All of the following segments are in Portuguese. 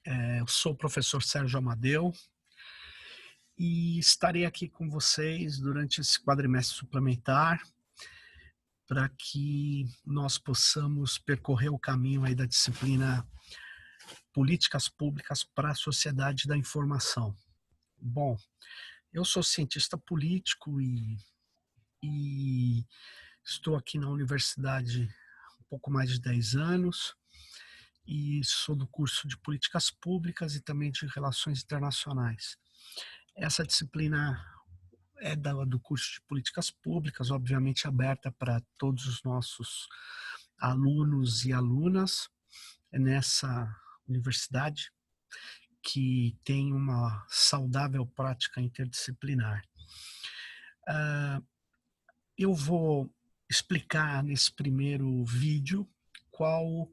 Eu sou o professor Sérgio Amadeu e estarei aqui com vocês durante esse quadrimestre suplementar para que nós possamos percorrer o caminho aí da disciplina Políticas Públicas para a Sociedade da Informação. Bom, eu sou cientista político e estou aqui na universidade há um pouco mais de 10 anos e sou do curso de Políticas Públicas e também de Relações Internacionais. Essa disciplina é do curso de Políticas Públicas, obviamente aberta para todos os nossos alunos e alunas nessa universidade que tem uma saudável prática interdisciplinar. Eu vou explicar nesse primeiro vídeo qual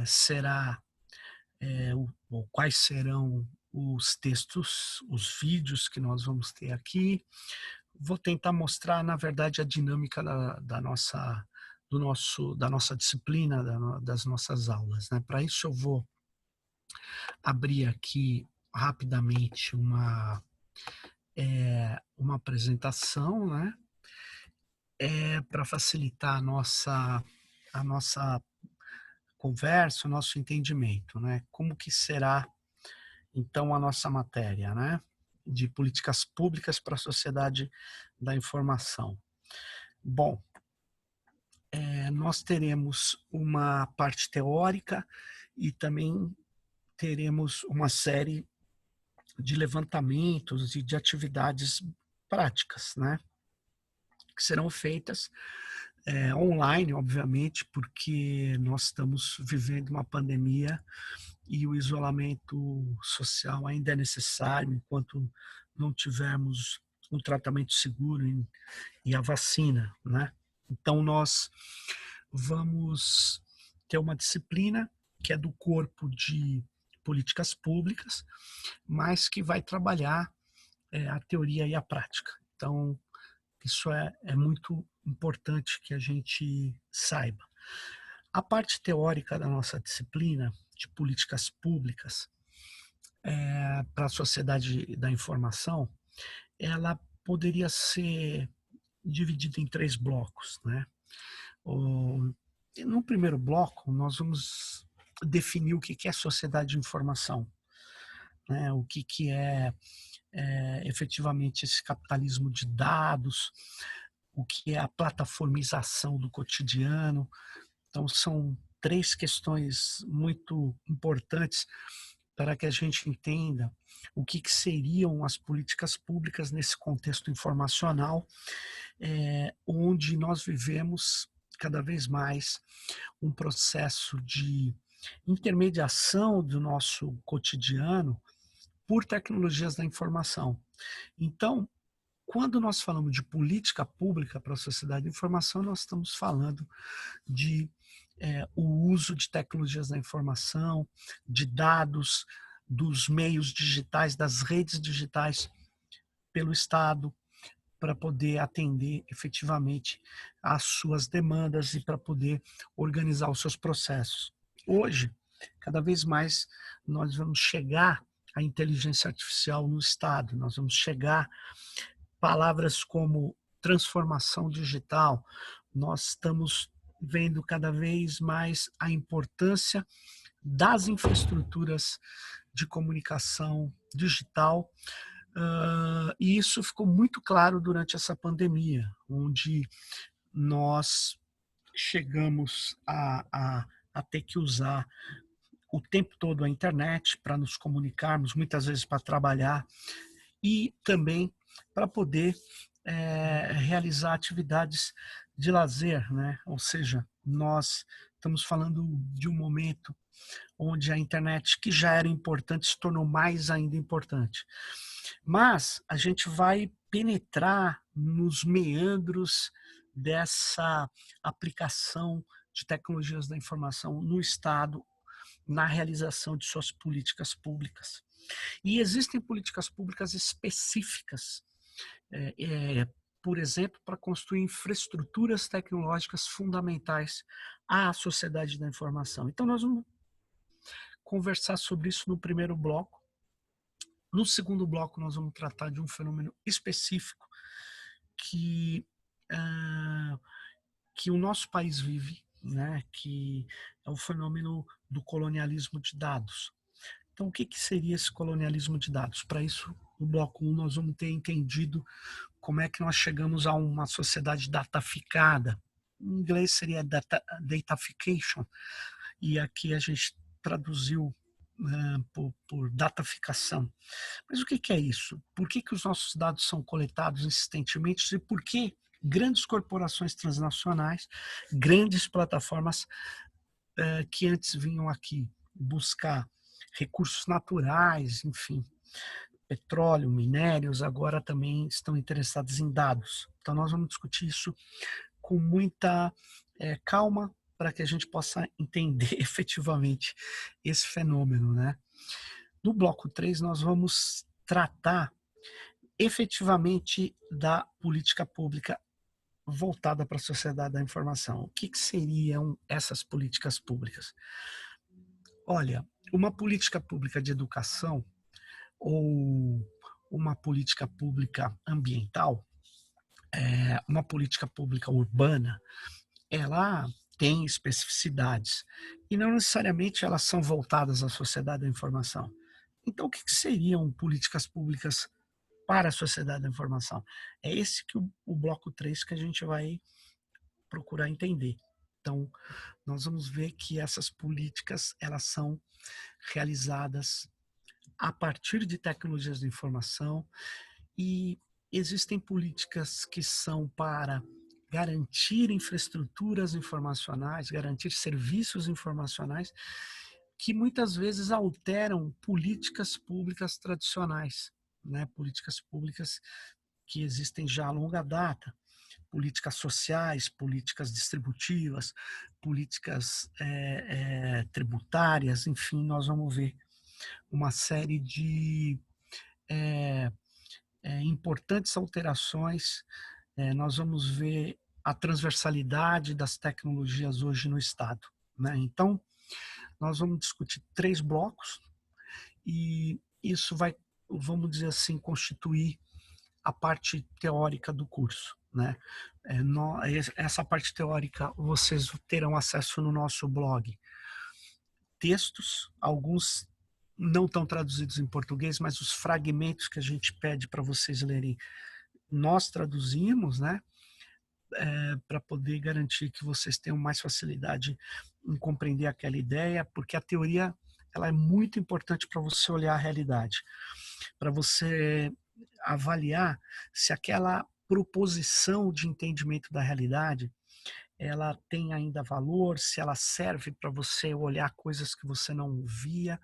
será ou quais serão os textos, os vídeos que nós vamos ter aqui. Vou tentar mostrar, na verdade, a dinâmica da nossa disciplina, das nossas aulas, né? Para isso eu vou abrir aqui rapidamente uma apresentação, né? Para facilitar a nossa conversa, o nosso entendimento, né? Como que será então a nossa matéria, né? De políticas públicas para a sociedade da informação. Bom, nós teremos uma parte teórica e também teremos uma série de levantamentos e de atividades práticas, né? Que serão feitas online, obviamente, porque nós estamos vivendo uma pandemia e o isolamento social ainda é necessário enquanto não tivermos um tratamento seguro e a vacina, né? Então nós vamos ter uma disciplina que é do corpo de políticas públicas, mas que vai trabalhar a teoria e a prática. Então isso é muito importante que a gente saiba. A parte teórica da nossa disciplina de políticas públicas para a sociedade da informação, ela poderia ser dividida em 3 blocos, né? No primeiro bloco, nós vamos definir o que é sociedade de informação, né? O que é efetivamente esse capitalismo de dados, o que é a plataformização do cotidiano. Então, são 3 questões muito importantes para que a gente entenda o que seriam as políticas públicas nesse contexto informacional, onde nós vivemos cada vez mais um processo de intermediação do nosso cotidiano por tecnologias da informação. Então, quando nós falamos de política pública para a sociedade da informação, nós estamos falando de o uso de tecnologias da informação, de dados, dos meios digitais, das redes digitais pelo Estado, para poder atender efetivamente às suas demandas e para poder organizar os seus processos. Hoje, cada vez mais, nós vamos chegar à inteligência artificial no Estado, nós vamos chegar palavras como transformação digital, nós estamos vendo cada vez mais a importância das infraestruturas de comunicação digital, e isso ficou muito claro durante essa pandemia, onde nós chegamos a ter que usar o tempo todo a internet para nos comunicarmos, muitas vezes para trabalhar e também para poder realizar atividades de lazer, né? Ou seja, nós estamos falando de um momento onde a internet, que já era importante, se tornou mais ainda importante. Mas a gente vai penetrar nos meandros dessa aplicação de tecnologias da informação no Estado, na realização de suas políticas públicas. E existem políticas públicas específicas, por exemplo, para construir infraestruturas tecnológicas fundamentais à sociedade da informação. Então, nós vamos conversar sobre isso no primeiro bloco. No segundo bloco, nós vamos tratar de um fenômeno específico que, ah, que o nosso país vive, né? Que é o fenômeno do colonialismo de dados. Então, o que, que seria esse colonialismo de dados? Para isso, no bloco 1, nós vamos ter entendido como é que nós chegamos a uma sociedade dataficada. Em inglês seria datafication, e aqui a gente traduziu por dataficação. Mas o que, que é isso? Por que, que os nossos dados são coletados insistentemente e por que grandes corporações transnacionais, grandes plataformas que antes vinham aqui buscar recursos naturais, enfim, petróleo, minérios, agora também estão interessados em dados. Então nós vamos discutir isso com muita calma para que a gente possa entender efetivamente esse fenômeno, né? No bloco 3 nós vamos tratar efetivamente da política pública voltada para a sociedade da informação. O que, que seriam essas políticas públicas? Olha, uma política pública de educação ou uma política pública ambiental, uma política pública urbana, ela tem especificidades e não necessariamente elas são voltadas à sociedade da informação. Então, o que seriam políticas públicas para a sociedade da informação? É esse que o bloco 3 que a gente vai procurar entender. Então, nós vamos ver que essas políticas elas são realizadas a partir de tecnologias de informação e existem políticas que são para garantir infraestruturas informacionais, garantir serviços informacionais, que muitas vezes alteram políticas públicas tradicionais, né? Políticas públicas que existem já há longa data, políticas sociais, políticas distributivas, políticas tributárias, enfim, nós vamos ver uma série de importantes alterações. Nós vamos ver a transversalidade das tecnologias hoje no Estado, né? Então, nós vamos discutir 3 blocos e isso vai, vamos dizer assim, constituir a parte teórica do curso, né? Essa parte teórica vocês terão acesso no nosso blog. Textos, alguns não estão traduzidos em português, mas os fragmentos que a gente pede para vocês lerem, nós traduzimos, né? Para poder garantir que vocês tenham mais facilidade em compreender aquela ideia, porque a teoria ela é muito importante para você olhar a realidade, para você avaliar se aquela proposição de entendimento da realidade ela tem ainda valor, se ela serve para você olhar coisas que você não via,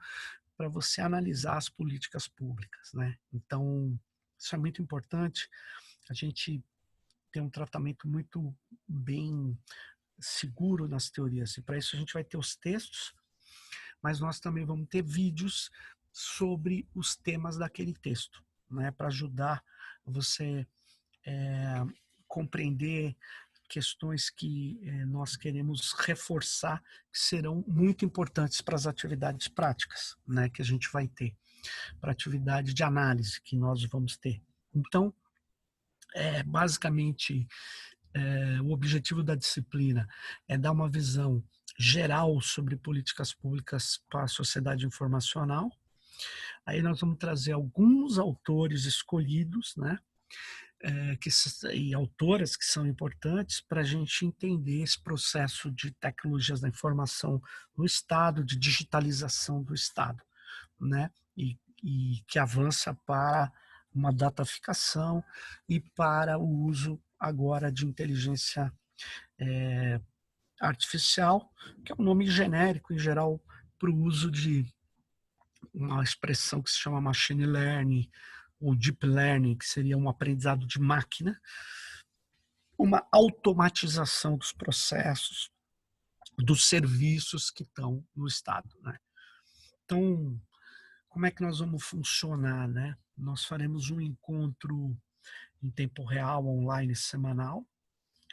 para você analisar as políticas públicas, né? Então, isso é muito importante. A gente tem um tratamento muito bem seguro nas teorias, e para isso a gente vai ter os textos, mas nós também vamos ter vídeos sobre os temas daquele texto, né? Para ajudar você compreender questões que nós queremos reforçar, que serão muito importantes para as atividades práticas, né, que a gente vai ter, para a atividade de análise que nós vamos ter. Então, basicamente, o objetivo da disciplina é dar uma visão geral sobre políticas públicas para a sociedade informacional. Aí nós vamos trazer alguns autores escolhidos, né, e autoras que são importantes para a gente entender esse processo de tecnologias da informação no Estado, de digitalização do Estado, né? E que avança para uma dataficação e para o uso agora de inteligência artificial, que é um nome genérico em geral para o uso de uma expressão que se chama machine learning ou deep learning, que seria um aprendizado de máquina, uma automatização dos processos, dos serviços que estão no Estado, né? Então, como é que nós vamos funcionar, né? Nós faremos um encontro em tempo real, online, semanal.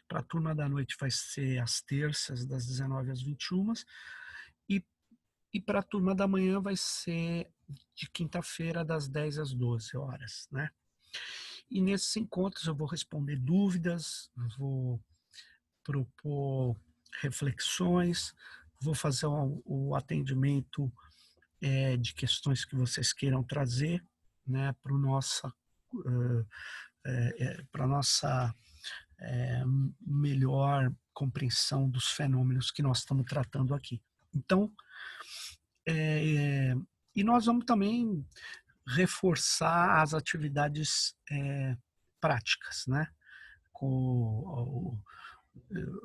Para a turma da noite vai ser às terças, das 19 às 21. E E para a turma da manhã vai ser de quinta-feira, das 10 às 12 horas, né? E nesses encontros eu vou responder dúvidas, vou propor reflexões, vou fazer o atendimento de questões que vocês queiram trazer, né, para nossa melhor compreensão dos fenômenos que nós estamos tratando aqui. Então, e nós vamos também reforçar as atividades práticas, né?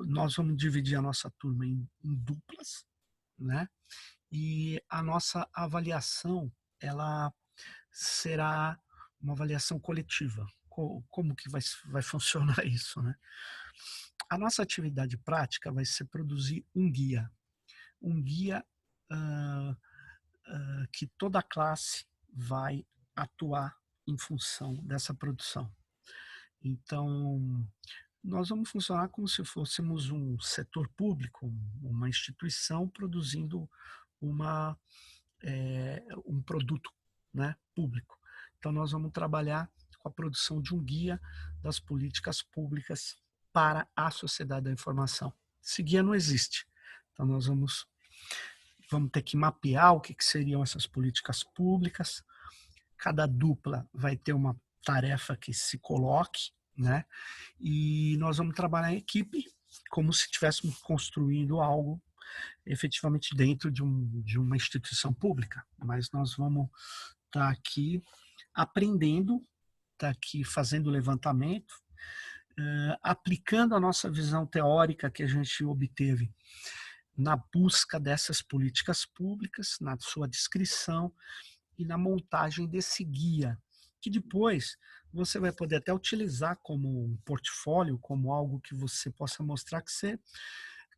Nós vamos dividir a nossa turma em duplas, né? E a nossa avaliação, ela será uma avaliação coletiva. Como que vai funcionar isso, né? A nossa atividade prática vai ser produzir um guia ah, que toda a classe vai atuar em função dessa produção. Então, nós vamos funcionar como se fôssemos um setor público, uma instituição produzindo um produto, né, público. Então, nós vamos trabalhar com a produção de um guia das políticas públicas para a sociedade da informação. Esse guia não existe. Então, nós vamos ter que mapear o que seriam essas políticas públicas. Cada dupla vai ter uma tarefa que se coloque, né? E nós vamos trabalhar em equipe, como se estivéssemos construindo algo efetivamente dentro de uma instituição pública. Mas nós vamos estar aqui aprendendo, estar aqui fazendo levantamento, aplicando a nossa visão teórica que a gente obteve na busca dessas políticas públicas, na sua descrição e na montagem desse guia, que depois você vai poder até utilizar como um portfólio, como algo que você possa mostrar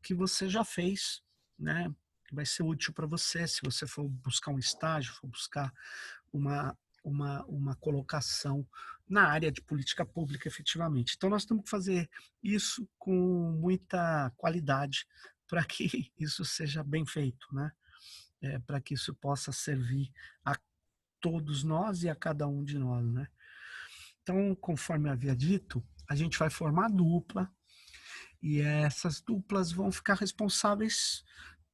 que você já fez, né? Vai ser útil para você se você for buscar um estágio, for buscar uma colocação na área de política pública efetivamente. Então nós temos que fazer isso com muita qualidade para que isso seja bem feito, né? Para que isso possa servir a todos nós e a cada um de nós, né? Então, conforme eu havia dito, a gente vai formar dupla e essas duplas vão ficar responsáveis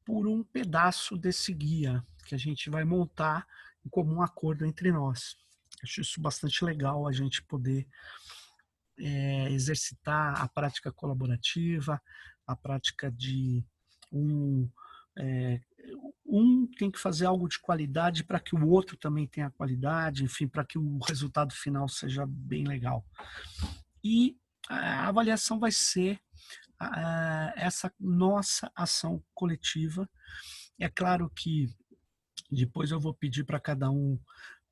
por um pedaço desse guia que a gente vai montar em comum acordo entre nós. Acho isso bastante legal, a gente poder exercitar a prática colaborativa, a prática de é, um tem que fazer algo de qualidade para que o outro também tenha qualidade, enfim, para que o resultado final seja bem legal. E a avaliação vai ser essa nossa ação coletiva. É claro que depois eu vou pedir para cada um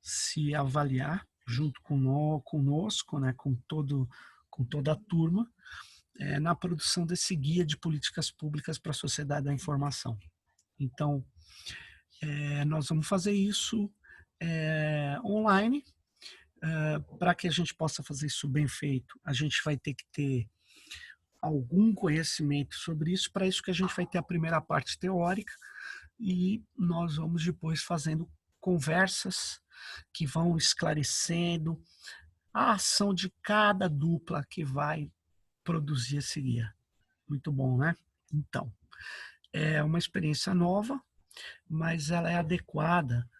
se avaliar junto conosco, né, com toda a turma, na produção desse guia de políticas públicas para a sociedade da informação. Então, nós vamos fazer isso online. Para que a gente possa fazer isso bem feito, a gente vai ter que ter algum conhecimento sobre isso. Para isso que a gente vai ter a primeira parte teórica e nós vamos depois fazendo conversas que vão esclarecendo a ação de cada dupla que vai produzir esse guia. Muito bom, né? Então, é uma experiência nova, mas ela é adequada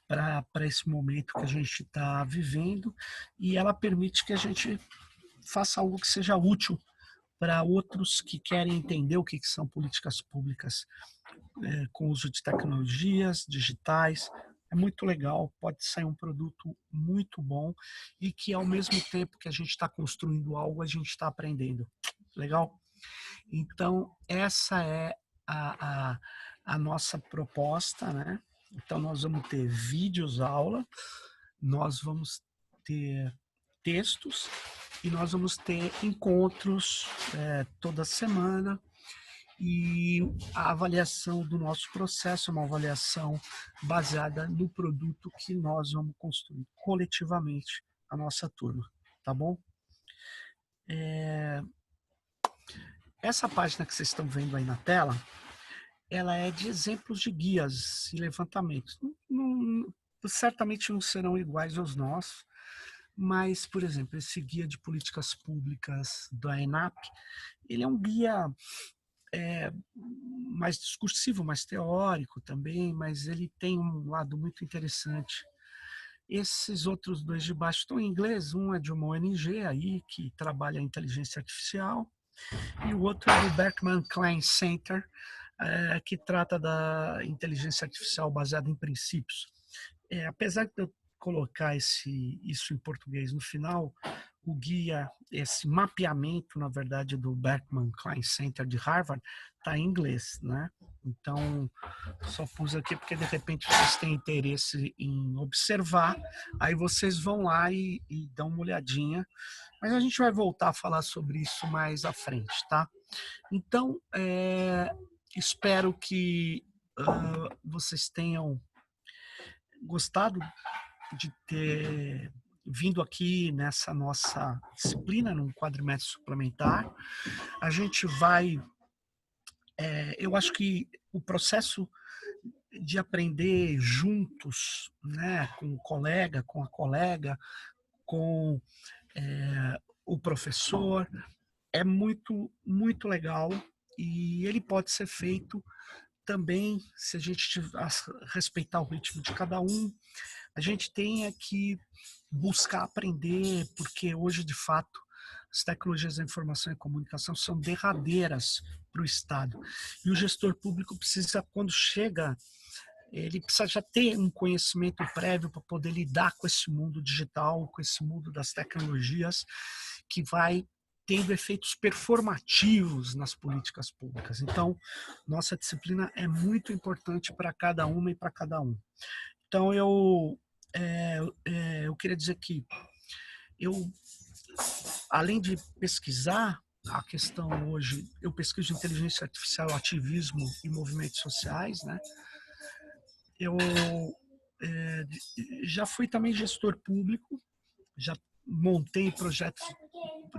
para esse momento que a gente está vivendo e ela permite que a gente faça algo que seja útil para outros que querem entender o que são políticas públicas com uso de tecnologias digitais. É muito legal, pode sair um produto muito bom e que ao mesmo tempo que a gente está construindo algo, a gente está aprendendo. Legal? Então, essa é a nossa proposta, né? Então, nós vamos ter vídeos aula, nós vamos ter textos e nós vamos ter encontros toda semana. E a avaliação do nosso processo é uma avaliação baseada no produto que nós vamos construir coletivamente a nossa turma, tá bom? Essa página que vocês estão vendo aí na tela ela é de exemplos de guias e levantamentos. Certamente não serão iguais aos nossos, mas, por exemplo, esse guia de políticas públicas da ENAP, ele é um guia mais discursivo, mais teórico também, mas ele tem um lado muito interessante. Esses outros dois de baixo estão em inglês, um é de uma ONG aí que trabalha a inteligência artificial, e o outro é do Berkman Klein Center, que trata da inteligência artificial baseada em princípios. Apesar de eu colocar isso em português no final, o guia, esse mapeamento, na verdade, do Berkman Klein Center de Harvard, está em inglês, né? Então, só pus aqui porque, de repente, vocês têm interesse em observar, aí vocês vão lá e dão uma olhadinha, mas a gente vai voltar a falar sobre isso mais à frente, tá? Então, espero que vocês tenham gostado de ter vindo aqui nessa nossa disciplina, num quadrimestre suplementar. A gente vai, eu acho que o processo de aprender juntos, né, com o colega, com a colega, com o professor, é muito, muito legal e ele pode ser feito também, se a gente respeitar o ritmo de cada um, a gente tem que buscar aprender, porque hoje, de fato, as tecnologias da informação e comunicação são derradeiras para o Estado. E o gestor público precisa, quando chega, ele precisa já ter um conhecimento prévio para poder lidar com esse mundo digital, com esse mundo das tecnologias, que vai tendo efeitos performativos nas políticas públicas. Então, nossa disciplina é muito importante para cada uma e para cada um. Então, eu queria dizer que eu, além de pesquisar a questão hoje, eu pesquiso inteligência artificial, ativismo e movimentos sociais, né? Eu é, já fui também gestor público, já montei projetos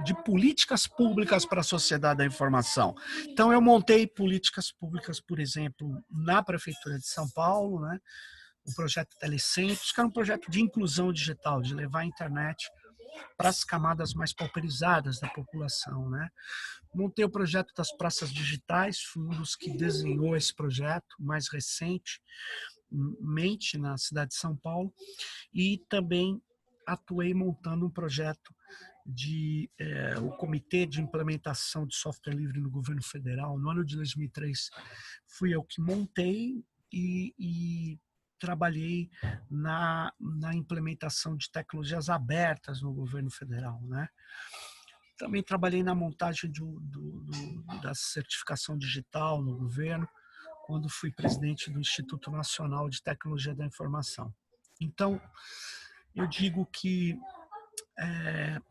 de políticas públicas para a sociedade da informação. Então, eu montei políticas públicas, por exemplo, na Prefeitura de São Paulo, né? O projeto Telecentros, que era um projeto de inclusão digital, de levar a internet para as camadas mais pauperizadas da população, né? Montei o projeto das praças digitais, fui um dos que desenhou esse projeto mais recentemente na cidade de São Paulo, e também atuei montando um projeto o Comitê de Implementação de Software Livre no Governo Federal. No ano de 2003, fui eu que montei e trabalhei na implementação de tecnologias abertas no governo federal, né? Também trabalhei na montagem da certificação digital no governo, quando fui presidente do Instituto Nacional de Tecnologia da Informação. Então, eu digo que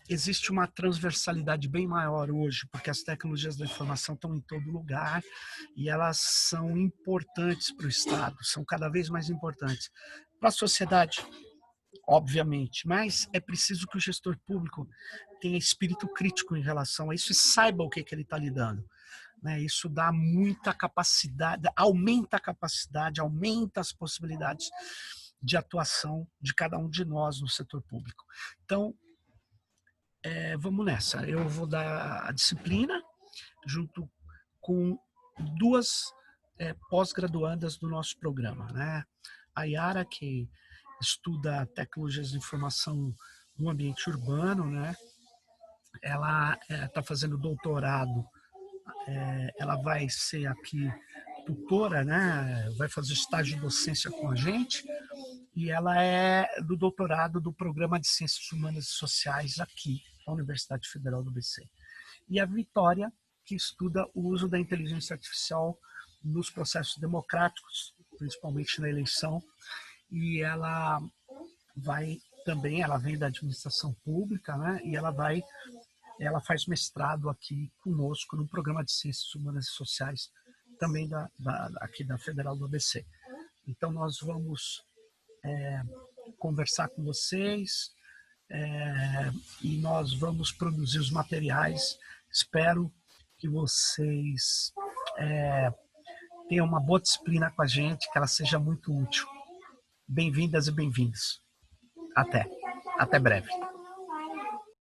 existe uma transversalidade bem maior hoje, porque as tecnologias da informação estão em todo lugar e elas são importantes para o Estado, são cada vez mais importantes. Para a sociedade, obviamente, mas é preciso que o gestor público tenha espírito crítico em relação a isso e saiba o que ele está lidando. Né? Isso dá muita capacidade, aumenta a capacidade, aumenta as possibilidades de atuação de cada um de nós no setor público. Então, vamos nessa. Eu vou dar a disciplina junto com duas pós-graduandas do nosso programa, né? A Yara, que estuda tecnologias de informação no ambiente urbano, né? Ela está fazendo doutorado, ela vai ser aqui tutora, né? Vai fazer estágio de docência com a gente, e ela é do doutorado do Programa de Ciências Humanas e Sociais aqui, na Universidade Federal do ABC. E a Vitória, que estuda o uso da inteligência artificial nos processos democráticos, principalmente na eleição, e ela vai também, ela vem da administração pública, né? E ela faz mestrado aqui conosco no Programa de Ciências Humanas e Sociais, também aqui da Federal do ABC. Então, nós vamos conversar com vocês e nós vamos produzir os materiais. Espero que vocês tenha uma boa disciplina com a gente, que ela seja muito útil. Bem-vindas e bem-vindos. Até breve.